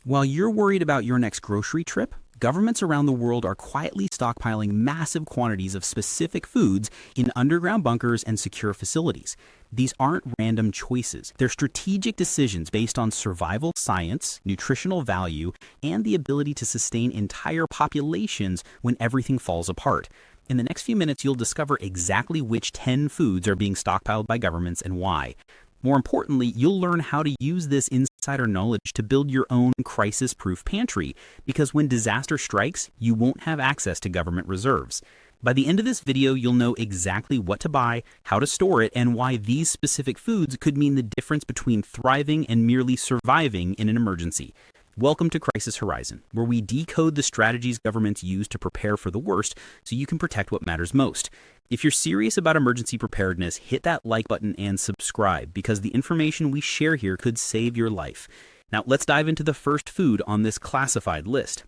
While you're worried about your next grocery trip, governments around the world are quietly stockpiling massive quantities of specific foods in underground bunkers and secure facilities. These aren't random choices. They're strategic decisions based on survival science, nutritional value, and the ability to sustain entire populations when everything falls apart. In the next few minutes, you'll discover exactly which 10 foods are being stockpiled by governments and why. More importantly, you'll learn how to use this insider knowledge to build your own crisis-proof pantry, because when disaster strikes, you won't have access to government reserves. By the end of this video, you'll know exactly what to buy, how to store it, and why these specific foods could mean the difference between thriving and merely surviving in an emergency. Welcome to Crisis Horizon, where we decode the strategies governments use to prepare for the worst so you can protect what matters most. If you're serious about emergency preparedness, hit that like button and subscribe, because the information we share here could save your life. Now let's dive into the first food on this classified list.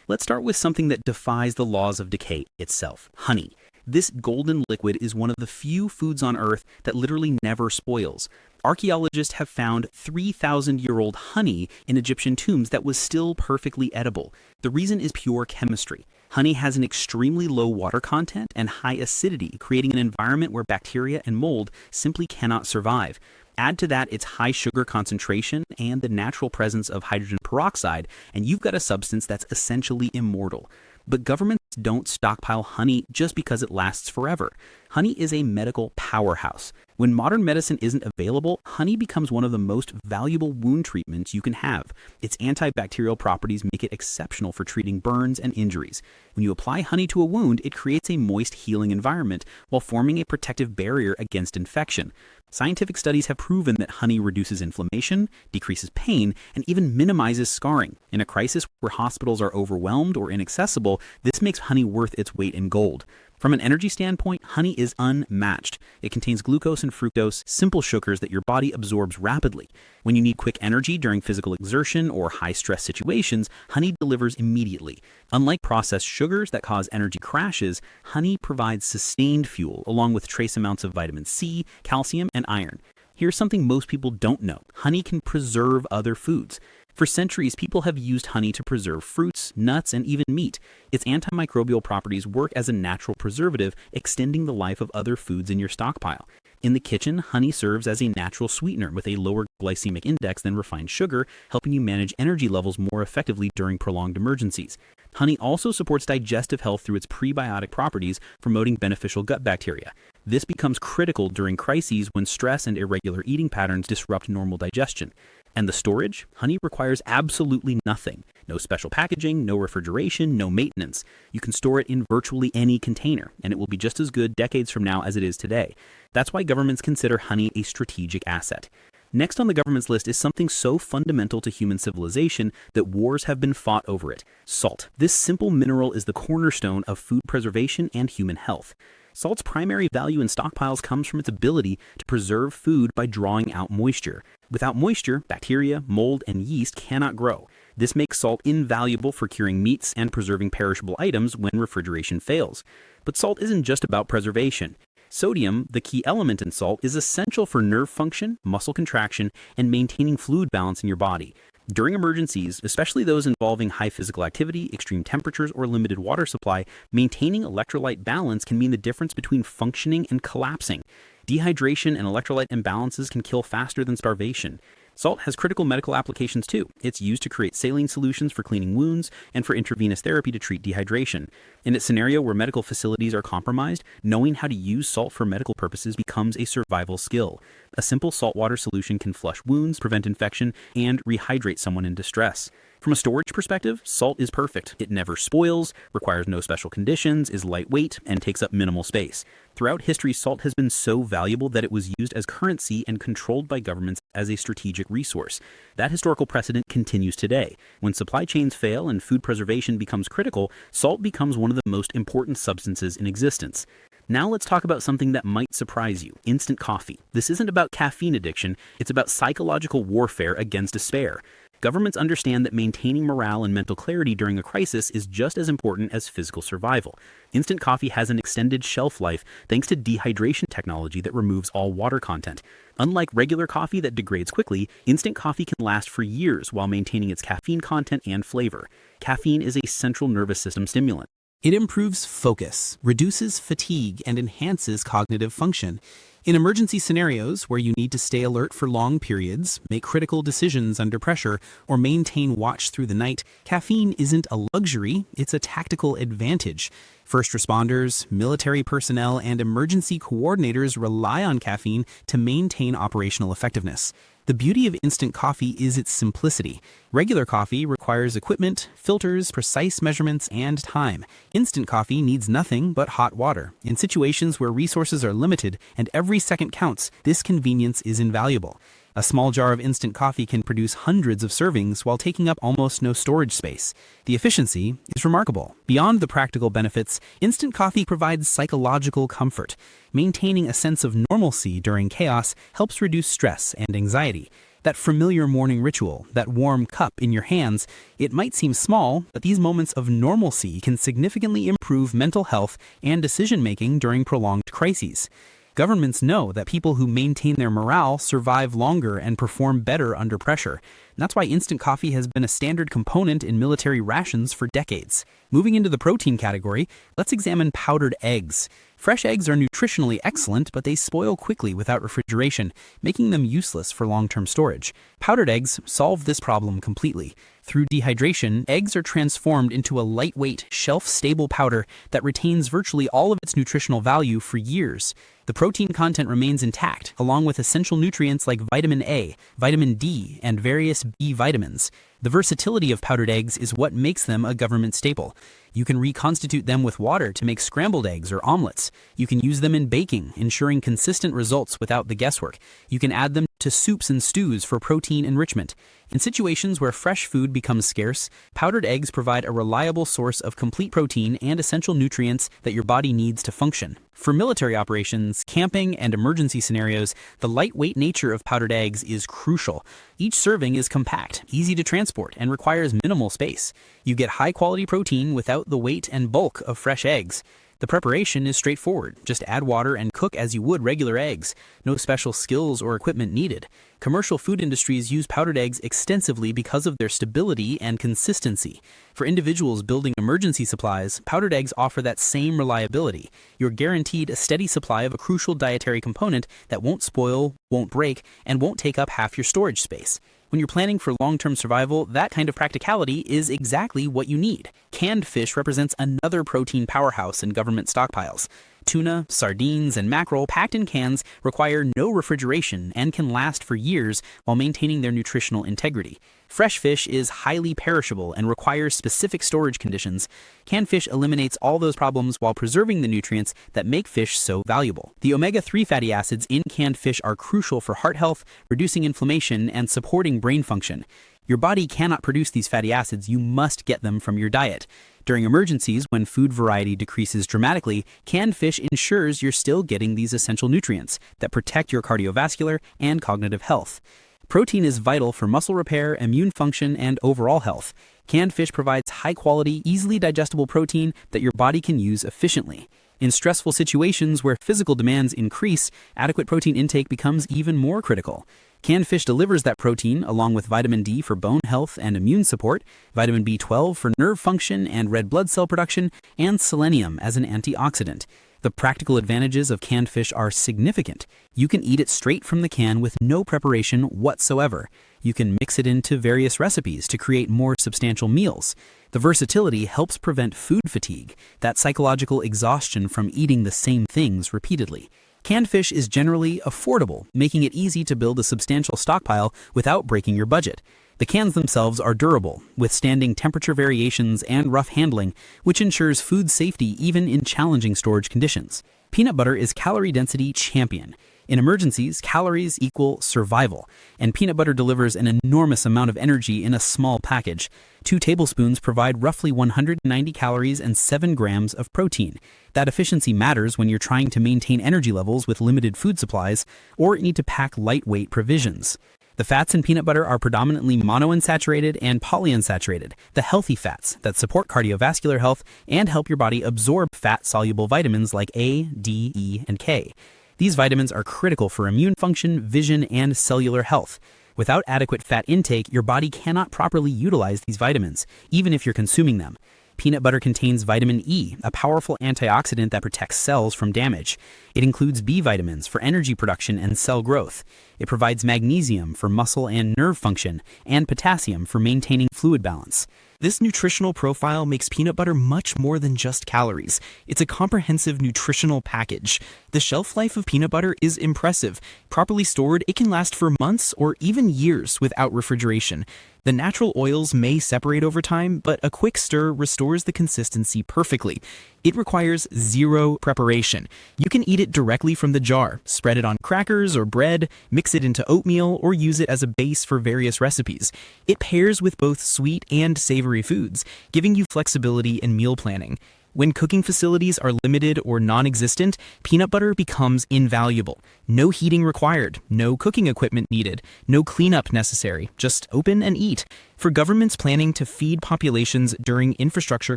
Let's start with something that defies the laws of decay itself: honey. This golden liquid is one of the few foods on Earth that literally never spoils. Archaeologists have found 3,000-year-old honey in Egyptian tombs that was still perfectly edible. The reason is pure chemistry. Honey has an extremely low water content and high acidity, creating an environment where bacteria and mold simply cannot survive. Add to that its high sugar concentration and the natural presence of hydrogen peroxide, and you've got a substance that's essentially immortal. But governments don't stockpile honey just because it lasts forever. Honey is a medical powerhouse. When modern medicine isn't available, honey becomes one of the most valuable wound treatments you can have. Its antibacterial properties make it exceptional for treating burns and injuries. When you apply honey to a wound, it creates a moist, healing environment while forming a protective barrier against infection. Scientific studies have proven that honey reduces inflammation, decreases pain, and even minimizes scarring. In a crisis where hospitals are overwhelmed or inaccessible, this makes honey worth its weight in gold. From an energy standpoint, honey is unmatched. It contains glucose and fructose, simple sugars that your body absorbs rapidly. When you need quick energy during physical exertion or high-stress situations, honey delivers immediately. Unlike processed sugars that cause energy crashes, honey provides sustained fuel along with trace amounts of vitamin C, calcium, and iron. Here's something most people don't know: honey can preserve other foods. For centuries, people have used honey to preserve fruits, nuts, and even meat. Its antimicrobial properties work as a natural preservative, extending the life of other foods in your stockpile. In the kitchen, honey serves as a natural sweetener with a lower glycemic index than refined sugar, helping you manage energy levels more effectively during prolonged emergencies. Honey also supports digestive health through its prebiotic properties, promoting beneficial gut bacteria. This becomes critical during crises when stress and irregular eating patterns disrupt normal digestion. And the storage? Honey requires absolutely nothing. No special packaging, no refrigeration, no maintenance. You can store it in virtually any container, and it will be just as good decades from now as it is today. That's why governments consider honey a strategic asset. Next on the government's list is something so fundamental to human civilization that wars have been fought over it: salt. This simple mineral is the cornerstone of food preservation and human health. Salt's primary value in stockpiles comes from its ability to preserve food by drawing out moisture. Without moisture, bacteria, mold, and yeast cannot grow. This makes salt invaluable for curing meats and preserving perishable items when refrigeration fails. But salt isn't just about preservation. Sodium, the key element in salt, is essential for nerve function, muscle contraction, and maintaining fluid balance in your body. During emergencies, especially those involving high physical activity, extreme temperatures, or limited water supply, maintaining electrolyte balance can mean the difference between functioning and collapsing. Dehydration and electrolyte imbalances can kill faster than starvation. Salt has critical medical applications too. It's used to create saline solutions for cleaning wounds and for intravenous therapy to treat dehydration. In a scenario where medical facilities are compromised, knowing how to use salt for medical purposes becomes a survival skill. A simple saltwater solution can flush wounds, prevent infection, and rehydrate someone in distress. From a storage perspective, salt is perfect. It never spoils, requires no special conditions, is lightweight, and takes up minimal space. Throughout history, salt has been so valuable that it was used as currency and controlled by governments as a strategic resource. That historical precedent continues today. When supply chains fail and food preservation becomes critical, salt becomes one of the most important substances in existence. Now let's talk about something that might surprise you: instant coffee. This isn't about caffeine addiction, it's about psychological warfare against despair. Governments understand that maintaining morale and mental clarity during a crisis is just as important as physical survival. Instant coffee has an extended shelf life thanks to dehydration technology that removes all water content. Unlike regular coffee that degrades quickly, instant coffee can last for years while maintaining its caffeine content and flavor. Caffeine is a central nervous system stimulant. It improves focus, reduces fatigue, and enhances cognitive function. In emergency scenarios where you need to stay alert for long periods, make critical decisions under pressure, or maintain watch through the night, caffeine isn't a luxury, it's a tactical advantage. First responders, military personnel, and emergency coordinators rely on caffeine to maintain operational effectiveness. The beauty of instant coffee is its simplicity. Regular coffee requires equipment, filters, precise measurements, and time. Instant coffee needs nothing but hot water. In situations where resources are limited and every second counts, this convenience is invaluable. A small jar of instant coffee can produce hundreds of servings while taking up almost no storage space. The efficiency is remarkable. Beyond the practical benefits, instant coffee provides psychological comfort. Maintaining a sense of normalcy during chaos helps reduce stress and anxiety. That familiar morning ritual, that warm cup in your hands, it might seem small, but these moments of normalcy can significantly improve mental health and decision-making during prolonged crises. Governments know that people who maintain their morale survive longer and perform better under pressure. That's why instant coffee has been a standard component in military rations for decades. Moving into the protein category, let's examine powdered eggs. Fresh eggs are nutritionally excellent, but they spoil quickly without refrigeration, making them useless for long-term storage. Powdered eggs solve this problem completely. Through dehydration, eggs are transformed into a lightweight, shelf-stable powder that retains virtually all of its nutritional value for years. The protein content remains intact, along with essential nutrients like vitamin A, vitamin D, and various B vitamins. The versatility of powdered eggs is what makes them a government staple. You can reconstitute them with water to make scrambled eggs or omelets. You can use them in baking, ensuring consistent results without the guesswork. You can add them to soups and stews for protein enrichment. In situations where fresh food becomes scarce, powdered eggs provide a reliable source of complete protein and essential nutrients that your body needs to function. For military operations, camping, and emergency scenarios, the lightweight nature of powdered eggs is crucial. Each serving is compact, easy to transport, and requires minimal space. You get high-quality protein without the weight and bulk of fresh eggs. The preparation is straightforward. Just add water and cook as you would regular eggs. No special skills or equipment needed. Commercial food industries use powdered eggs extensively because of their stability and consistency. For individuals building emergency supplies, powdered eggs offer that same reliability. You're guaranteed a steady supply of a crucial dietary component that won't spoil, won't break, and won't take up half your storage space. When you're planning for long-term survival, that kind of practicality is exactly what you need. Canned fish represents another protein powerhouse in government stockpiles. Tuna, sardines, and mackerel packed in cans require no refrigeration and can last for years while maintaining their nutritional integrity. Fresh fish is highly perishable and requires specific storage conditions. Canned fish eliminates all those problems while preserving the nutrients that make fish so valuable. The omega-3 fatty acids in canned fish are crucial for heart health, reducing inflammation, and supporting brain function. Your body cannot produce these fatty acids, you must get them from your diet. During emergencies, when food variety decreases dramatically, canned fish ensures you're still getting these essential nutrients that protect your cardiovascular and cognitive health. Protein is vital for muscle repair, immune function, and overall health. Canned fish provides high-quality, easily digestible protein that your body can use efficiently. In stressful situations where physical demands increase, adequate protein intake becomes even more critical. Canned fish delivers that protein along with vitamin D for bone health and immune support, vitamin B12 for nerve function and red blood cell production, and selenium as an antioxidant. The practical advantages of canned fish are significant. You can eat it straight from the can with no preparation whatsoever. You can mix it into various recipes to create more substantial meals. The versatility helps prevent food fatigue, that psychological exhaustion from eating the same things repeatedly. Canned fish is generally affordable, making it easy to build a substantial stockpile without breaking your budget. The cans themselves are durable, withstanding temperature variations and rough handling, which ensures food safety even in challenging storage conditions. Peanut butter is calorie density champion. In emergencies, calories equal survival, and peanut butter delivers an enormous amount of energy in a small package. 2 tablespoons provide roughly 190 calories and 7 grams of protein. That efficiency matters when you're trying to maintain energy levels with limited food supplies or need to pack lightweight provisions. The fats in peanut butter are predominantly monounsaturated and polyunsaturated, the healthy fats that support cardiovascular health and help your body absorb fat-soluble vitamins like A, D, E, and K. These vitamins are critical for immune function, vision, and cellular health. Without adequate fat intake, your body cannot properly utilize these vitamins, even if you're consuming them. Peanut butter contains vitamin E, a powerful antioxidant that protects cells from damage. It includes B vitamins for energy production and cell growth. It provides magnesium for muscle and nerve function, and potassium for maintaining fluid balance. This nutritional profile makes peanut butter much more than just calories. It's a comprehensive nutritional package. The shelf life of peanut butter is impressive. Properly stored, it can last for months or even years without refrigeration. The natural oils may separate over time, but a quick stir restores the consistency perfectly. It requires zero preparation. You can eat it directly from the jar, spread it on crackers or bread, mix it into oatmeal, or use it as a base for various recipes. It pairs with both sweet and savory foods, giving you flexibility in meal planning. When cooking facilities are limited or non-existent, peanut butter becomes invaluable. No heating required, no cooking equipment needed, no cleanup necessary, just open and eat. For governments planning to feed populations during infrastructure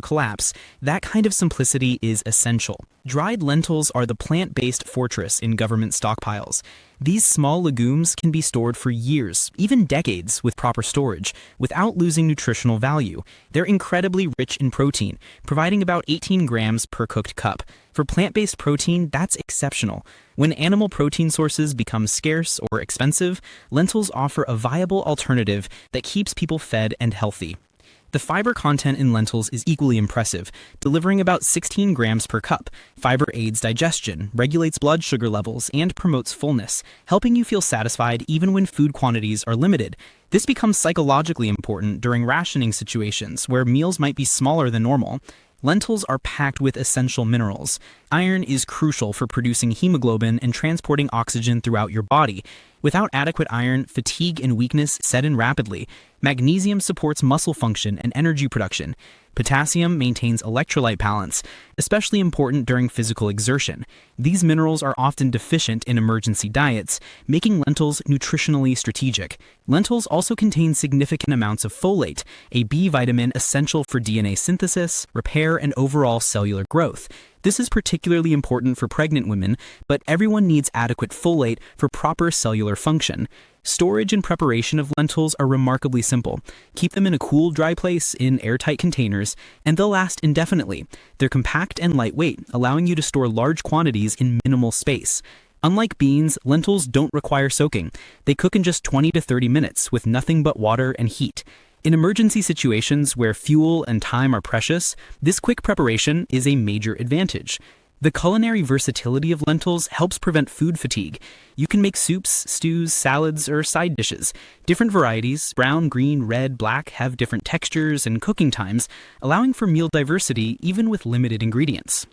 collapse, that kind of simplicity is essential. Dried lentils are the plant-based fortress in government stockpiles. These small legumes can be stored for years, even decades, with proper storage, without losing nutritional value. They're incredibly rich in protein, providing about 18 grams per cooked cup. For plant-based protein, that's exceptional. When animal protein sources become scarce or expensive, lentils offer a viable alternative that keeps people fed and healthy. The fiber content in lentils is equally impressive, delivering about 16 grams per cup. Fiber aids digestion, regulates blood sugar levels, and promotes fullness, helping you feel satisfied even when food quantities are limited. This becomes psychologically important during rationing situations where meals might be smaller than normal. Lentils are packed with essential minerals. Iron is crucial for producing hemoglobin and transporting oxygen throughout your body. Without adequate iron, fatigue and weakness set in rapidly. Magnesium supports muscle function and energy production. Potassium maintains electrolyte balance, especially important during physical exertion. These minerals are often deficient in emergency diets, making lentils nutritionally strategic. Lentils also contain significant amounts of folate, a B vitamin essential for DNA synthesis, repair, and overall cellular growth. This is particularly important for pregnant women, but everyone needs adequate folate for proper cellular function. Storage and preparation of lentils are remarkably simple. Keep them in a cool, dry place in airtight containers, and they'll last indefinitely. They're compact and lightweight, allowing you to store large quantities in minimal space. Unlike beans, lentils don't require soaking. They cook in just 20 to 30 minutes with nothing but water and heat. In emergency situations where fuel and time are precious, this quick preparation is a major advantage. The culinary versatility of lentils helps prevent food fatigue. You can make soups, stews, salads, or side dishes. Different varieties, brown, green, red, black, have different textures and cooking times, allowing for meal diversity even with limited ingredients.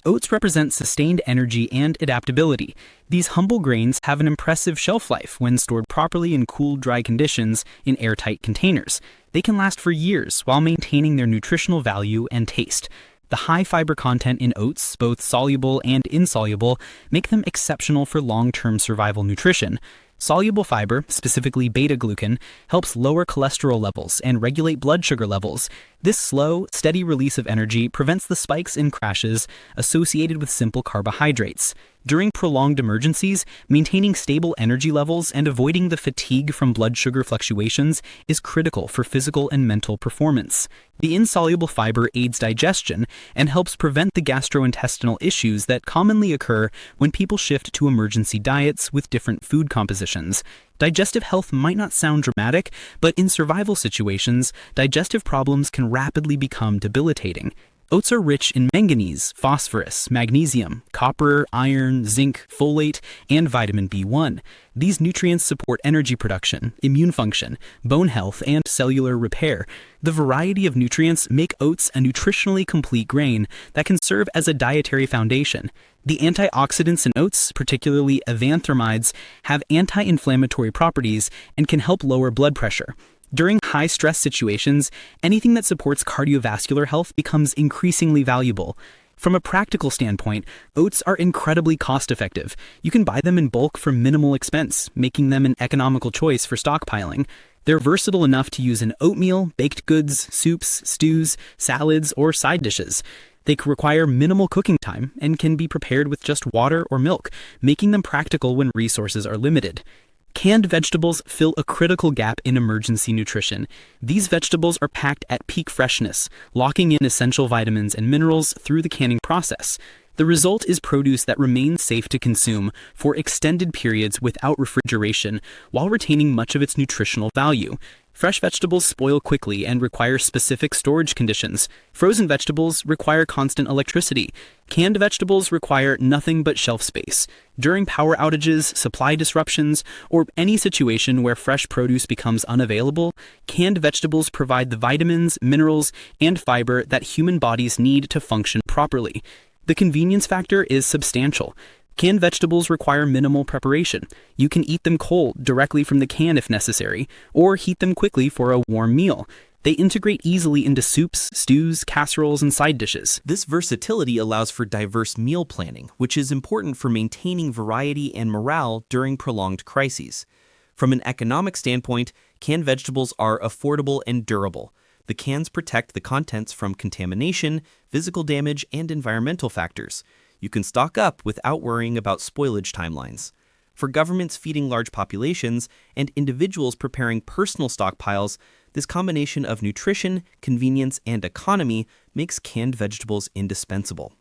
Oats represent sustained energy and adaptability. These humble grains have an impressive shelf life when stored properly in cool, dry conditions in airtight containers. They can last for years while maintaining their nutritional value and taste. The high fiber content in oats, both soluble and insoluble, make them exceptional for long-term survival nutrition. Soluble fiber, specifically beta-glucan, helps lower cholesterol levels and regulate blood sugar levels. This slow, steady release of energy prevents the spikes and crashes associated with simple carbohydrates. During prolonged emergencies, maintaining stable energy levels and avoiding the fatigue from blood sugar fluctuations is critical for physical and mental performance. The insoluble fiber aids digestion and helps prevent the gastrointestinal issues that commonly occur when people shift to emergency diets with different food compositions. Digestive health might not sound dramatic, but in survival situations, digestive problems can rapidly become debilitating. Oats are rich in manganese, phosphorus, magnesium, copper, iron, zinc, folate, and vitamin B1. These nutrients support energy production, immune function, bone health, and cellular repair. The variety of nutrients make oats a nutritionally complete grain that can serve as a dietary foundation. The antioxidants in oats, particularly evanthramides, have anti-inflammatory properties and can help lower blood pressure. During high-stress situations, anything that supports cardiovascular health becomes increasingly valuable. From a practical standpoint, oats are incredibly cost-effective. You can buy them in bulk for minimal expense, making them an economical choice for stockpiling. They're versatile enough to use in oatmeal, baked goods, soups, stews, salads, or side dishes. They require minimal cooking time and can be prepared with just water or milk, making them practical when resources are limited. Canned vegetables fill a critical gap in emergency nutrition. These vegetables are packed at peak freshness, locking in essential vitamins and minerals through the canning process. The result is produce that remains safe to consume for extended periods without refrigeration, while retaining much of its nutritional value. Fresh vegetables spoil quickly and require specific storage conditions. Frozen vegetables require constant electricity. Canned vegetables require nothing but shelf space. During power outages, supply disruptions, or any situation where fresh produce becomes unavailable, canned vegetables provide the vitamins, minerals, and fiber that human bodies need to function properly. The convenience factor is substantial. Canned vegetables require minimal preparation. You can eat them cold, directly from the can if necessary, or heat them quickly for a warm meal. They integrate easily into soups, stews, casseroles, and side dishes. This versatility allows for diverse meal planning, which is important for maintaining variety and morale during prolonged crises. From an economic standpoint, canned vegetables are affordable and durable. The cans protect the contents from contamination, physical damage, and environmental factors. You can stock up without worrying about spoilage timelines. For governments feeding large populations and individuals preparing personal stockpiles, this combination of nutrition, convenience, and economy makes canned vegetables indispensable.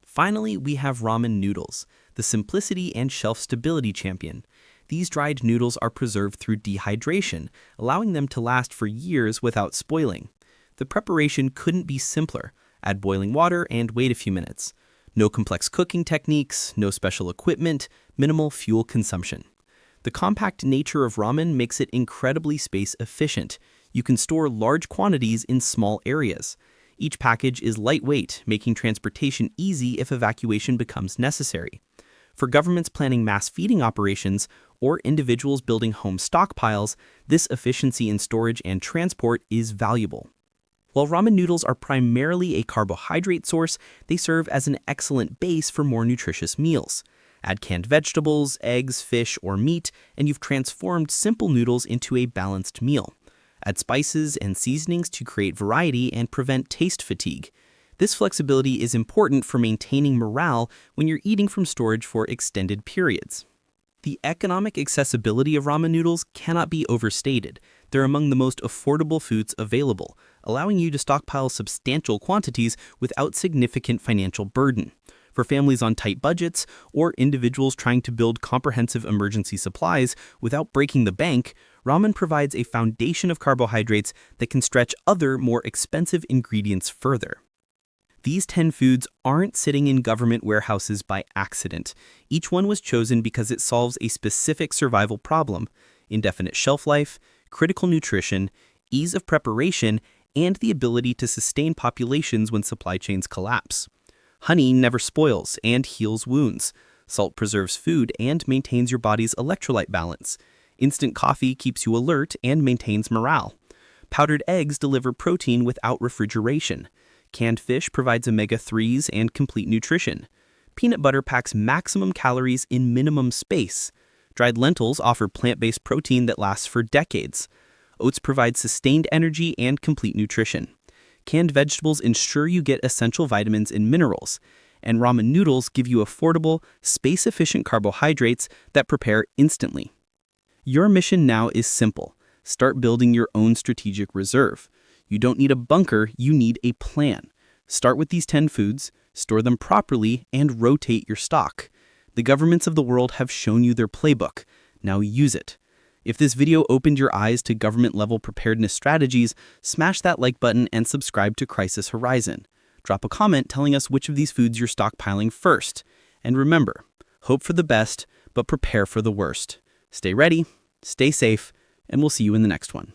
Finally, we have ramen noodles, the simplicity and shelf stability champion. These dried noodles are preserved through dehydration, allowing them to last for years without spoiling. The preparation couldn't be simpler. Add boiling water and wait a few minutes. No complex cooking techniques, no special equipment, minimal fuel consumption. The compact nature of ramen makes it incredibly space efficient. You can store large quantities in small areas. Each package is lightweight, making transportation easy if evacuation becomes necessary. For governments planning mass feeding operations or individuals building home stockpiles, this efficiency in storage and transport is valuable. While ramen noodles are primarily a carbohydrate source, they serve as an excellent base for more nutritious meals. Add canned vegetables, eggs, fish, or meat, and you've transformed simple noodles into a balanced meal. Add spices and seasonings to create variety and prevent taste fatigue. This flexibility is important for maintaining morale when you're eating from storage for extended periods. The economic accessibility of ramen noodles cannot be overstated. They're among the most affordable foods available, allowing you to stockpile substantial quantities without significant financial burden. For families on tight budgets or individuals trying to build comprehensive emergency supplies without breaking the bank, ramen provides a foundation of carbohydrates that can stretch other, more expensive ingredients further. These 10 foods aren't sitting in government warehouses by accident. Each one was chosen because it solves a specific survival problem: indefinite shelf life, critical nutrition, ease of preparation, and the ability to sustain populations when supply chains collapse. Honey never spoils and heals wounds. Salt preserves food and maintains your body's electrolyte balance. Instant coffee keeps you alert and maintains morale. Powdered eggs deliver protein without refrigeration. Canned fish provides omega-3s and complete nutrition. Peanut butter packs maximum calories in minimum space. Dried lentils offer plant-based protein that lasts for decades. Oats provide sustained energy and complete nutrition. Canned vegetables ensure you get essential vitamins and minerals. And ramen noodles give you affordable, space-efficient carbohydrates that prepare instantly. Your mission now is simple. Start building your own strategic reserve. You don't need a bunker, you need a plan. Start with these 10 foods, store them properly, and rotate your stock. The governments of the world have shown you their playbook. Now use it. If this video opened your eyes to government-level preparedness strategies, smash that like button and subscribe to Crisis Horizon. Drop a comment telling us which of these foods you're stockpiling first. And remember, hope for the best, but prepare for the worst. Stay ready, stay safe, and we'll see you in the next one.